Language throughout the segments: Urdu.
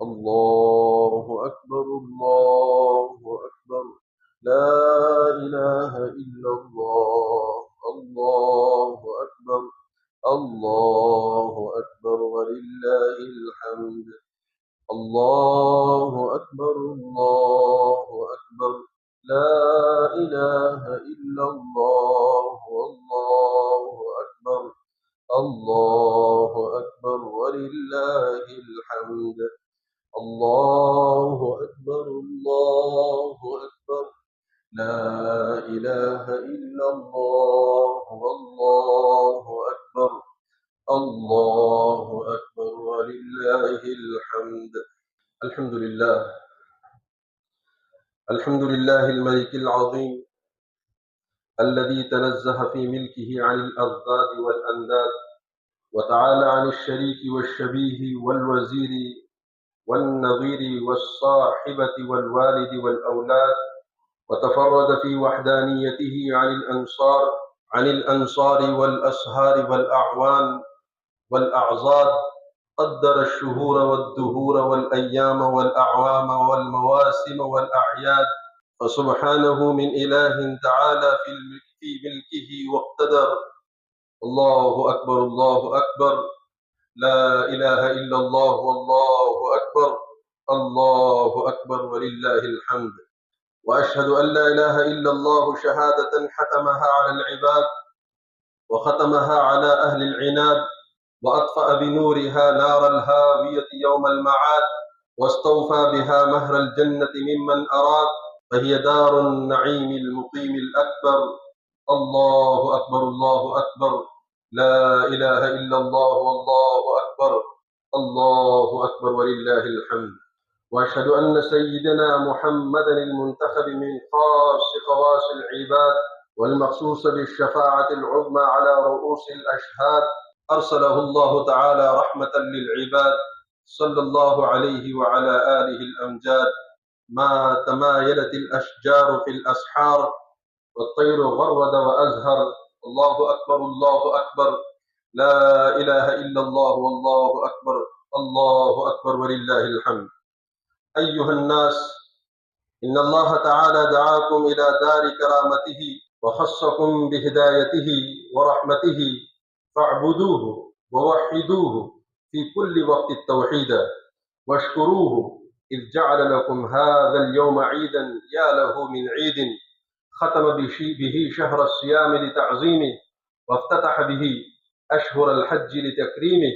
الله أكبر الله أكبر. لا إله إلا الله. الله أكبر. الله أكبر ولله الحمد. الله أكبر الله أكبر. لا إله إلا الله. والله أكبر. الله أكبر ولله الحمد. الله أكبر الله أكبر. لا إله إلا الله. والله أكبر. الله أكبر ولله الحمد. الحمد لله. الحمد لله الملك العظيم الذي تنزه في ملكه عن الأضداد والأنداد، وتعالى عن الشريك والشبيه والوزير والنظير والصاحبة والوالد والأولاد، وتفرد في وحدانيته عن الأنصار والأسهار والأعوان والأعضاد. قدر الشهور والدهور والأيام والأعوام والمواسم والأعياد، فسبحانه من إله تعالى في ملكه واقتدر. الله أكبر الله أكبر. لا إله إلا الله. والله أكبر. الله أكبر ولله الحمد. وأشهد أن لا إله إلا الله شهادة حتمها على العباد، وختمها على أهل العناد، وأطفأ بنورها نار الهاوية يوم المعاد، واستوفى بها مهر الجنة ممن أراد، فهي دار النعيم المقيم الأكبر. الله أكبر الله أكبر. لا إله إلا الله. والله أكبر. الله أكبر ولله الحمد. وأشهد أن سيدنا محمدا المنتخب من خواص العباد، والمخصوص بالشفاعة العظمى على رؤوس الأشهاد، أرسله الله تعالى رحمة للعباد، صلى الله عليه وعلى آله الأمجاد. ما تمايلت الأشجار في الأسحار، والطير غرد وأزهر. الله أكبر الله أكبر. لا إله إلا الله. والله أكبر. الله أكبر ولله الحمد. أيها الناس، إن الله تعالى دعاكم إلى دار كرامته، وخصكم بهدايته ورحمته، فاعبدوه ووحدوه في كل وقت التوحيد، واشكروه إذ جعل لكم هذا اليوم عيدا يا له من عيد، ختم به شهر الصيام لتعظيمه، وافتتح به أشهر الحج لتكريمه.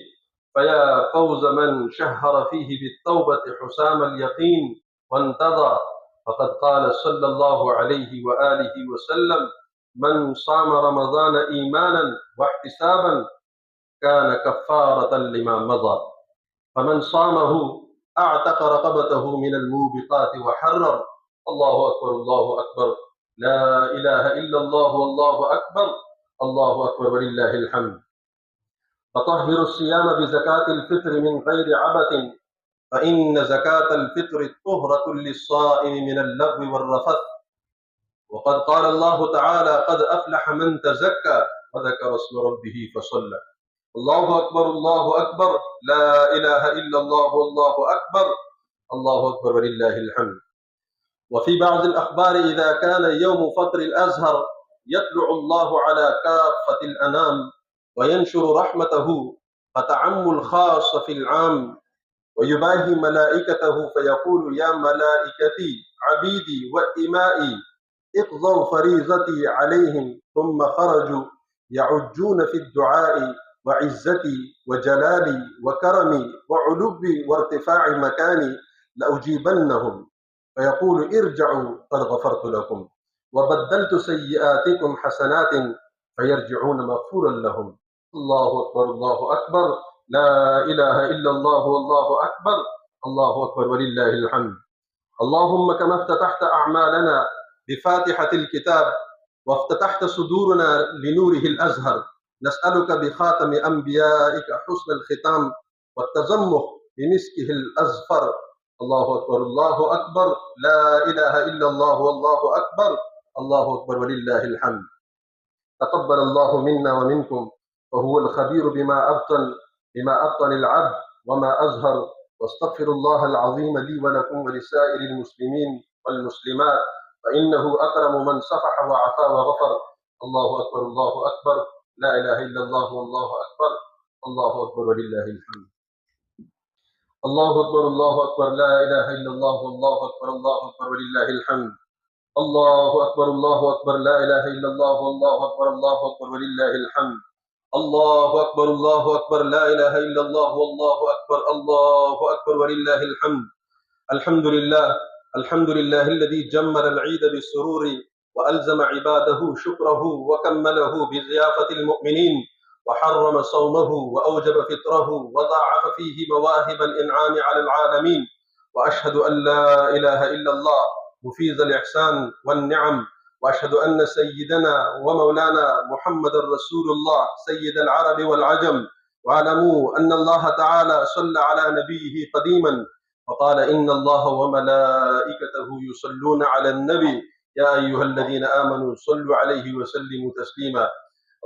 فيا فوز من شهر فيه بالتوبة حسام اليقين وانتظى. فقد قال صلى الله عليه وآله وسلم: من صام رمضان إيمانا واحتسابا كان كفارة لما مضى. فمن صامه أعتق رقبته من الموبقات وحرر. الله أكبر الله أكبر. لا إله إلا الله. والله أكبر. الله أكبر ولله الحمد. فطهروا الصيام بزكاة الفطر من غير عبث، فإن زكاة الفطر طهرة للصائم من اللغو والرفث. وقد قال الله تعالى: قد أفلح من تزكى وذكر اسم ربه فصلى. الله أكبر الله أكبر. لا إله إلا الله. والله أكبر. الله أكبر ولله الحمد. وفي بعض الأخبار: إذا كان يوم فطر الأزهر يطلع الله على كافة الأنام وينشر رحمته، فتعم الخاص في العام، ويباهي ملائكته فيقول: يا ملائكتي عبيدي وإمائي اقضوا فريضتي عليهم. ثم خرجوا يعجون في الدعاء: وعزتي وجلالي وكرمي وعلوي وارتفاع مكاني لأجيبنهم. فيقول: ارجعوا قد غفرت لكم وبدلت سيئاتكم حسنات، فيرجعون مغفورا لهم. الله أكبر الله أكبر. لا إله إلا الله. والله أكبر. الله أكبر ولله الحمد. اللهم كما افتتحت أعمالنا بفاتحة الكتاب، وافتتحت صدورنا لنوره الأزهر، نسألك بخاتم أنبيائك حسن الختام والتزمخ بمسكه الأزفر. الله أكبر الله أكبر. لا إله إلا الله. والله أكبر. الله أكبر ولله الحمد. تقبل الله منا ومنكم، وهو الخبير بما أبطن العبد وما أظهر، واستغفر الله العظيم لي ولكم ولسائر المسلمين والمسلمات، فإنه أكرم من صفح وعفا وغفر. الله أكبر الله أكبر، لا إله إلا الله والله أكبر، الله أكبر ولله الحمد. الله أكبر الله أكبر، لا إله إلا الله والله أكبر، الله أكبر ولله الحمد. الله أكبر الله أكبر، لا إله إلا الله والله أكبر، الله أكبر ولله الحمد. الله أكبر الله أكبر، لا إله إلا الله والله أكبر، الله أكبر ولله الحمد. الحمد لله، الحمد لله الذي جمل العيد بالسرور وألزم عباده شكره وكمله بضيافة المؤمنين، وحرم صومه وأوجب فطره وضاعف فيه مواهب الإنعام على العالمين. وأشهد أن لا إله إلا الله مفيض الإحسان والنعم، وأشهد أن سيدنا ومولانا محمد رسول الله سيد العرب والعجم. واعلموا أن الله تعالى صلى على نبيه قديما فقال: إن الله وملائكته يصلون على النبي يا أيها الذين آمنوا صلوا عليه وسلموا تسليما.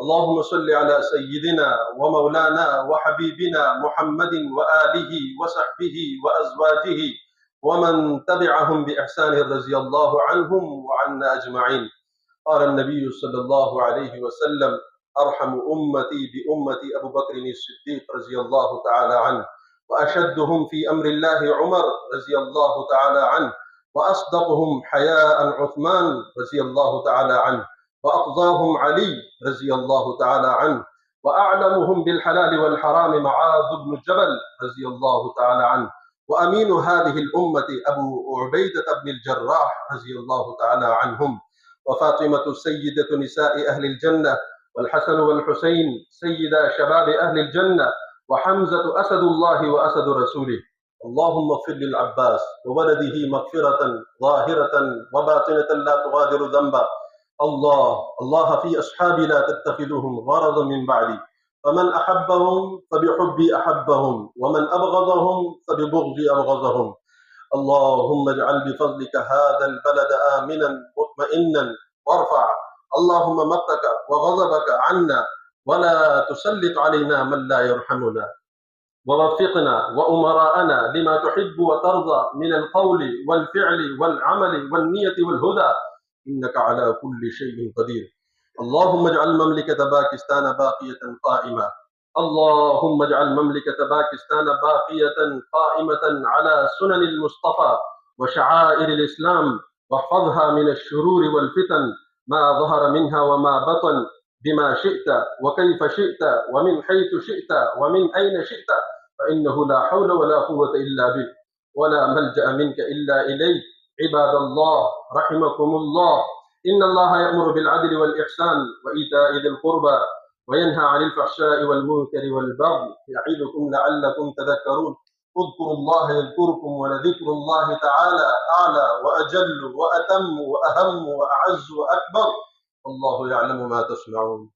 اللهم صل على سيدنا ومولانا وحبيبنا محمد وآله وصحبه وأزواجه ومن تبعهم بإحسان رضي الله عنهم وعنا أجمعين. قال النبي صلى الله عليه وسلم: أرحم أمتي بأمتي أبو بكر الصديق رضي الله تعالى عنه، وأشدهم في أمر الله عمر رضي الله تعالى عنه، وأصدقهم حياء عثمان رضي الله تعالى عنه، وأقضاهم علي رضي الله تعالى عنه، وأعلمهم بالحلال والحرام معاذ بن جبل رضي الله تعالى عنه، وأمين هذه الأمة أبو عبيدة بن الجراح رضي الله تعالى عنهم، وفاطمة سيدة نساء أهل الجنة، والحسن والحسين سيدا شباب أهل الجنة، وحمزة أسد الله وأسد رسوله. اللهم اغفر للعباس وولده مغفرة ظاهرة وباطنة لا تغادر ذنبا. الله في أصحابي لا تتخذهم غرضا من بعدي، فمن أحبهم فبحبي أحبهم، ومن أبغضهم فببغضي أبغضهم. اللهم اجعل بفضلك هذا البلد آمنا مطمئنا، وارفع اللهم مقتك وغضبك عنا، ولا تسلط علينا من لا يرحمنا. ووفقنا وأمراءنا لما تحب وترضى من القول والفعل والعمل والنية والهدى، إنك على كل شيء قدير. اللهم اجعل مملكة باكستان باقية قائمة، اللهم اجعل مملكة باكستان باقية قائمة على سنن المصطفى وشعائر الإسلام، واحفظها من الشرور والفتن ما ظهر منها وما بطن، بما شئت وكيف شئت ومن حيث شئت ومن أين شئت، فإنه لا حول ولا قوة إلا بك، ولا ملجأ منك إلا إليك. عباد الله رحمكم الله، إن الله يأمر بالعدل والإحسان وإيتاء ذي القربى وينهى عن الفحشاء والمنكر والبغي، يعظكم لعلكم تذكرون. اذكروا الله يذكركم، ولذكر الله تعالى أعلى وأجل وأتم وأهم وأعز وأكبر، والله يعلم ما تصنعون.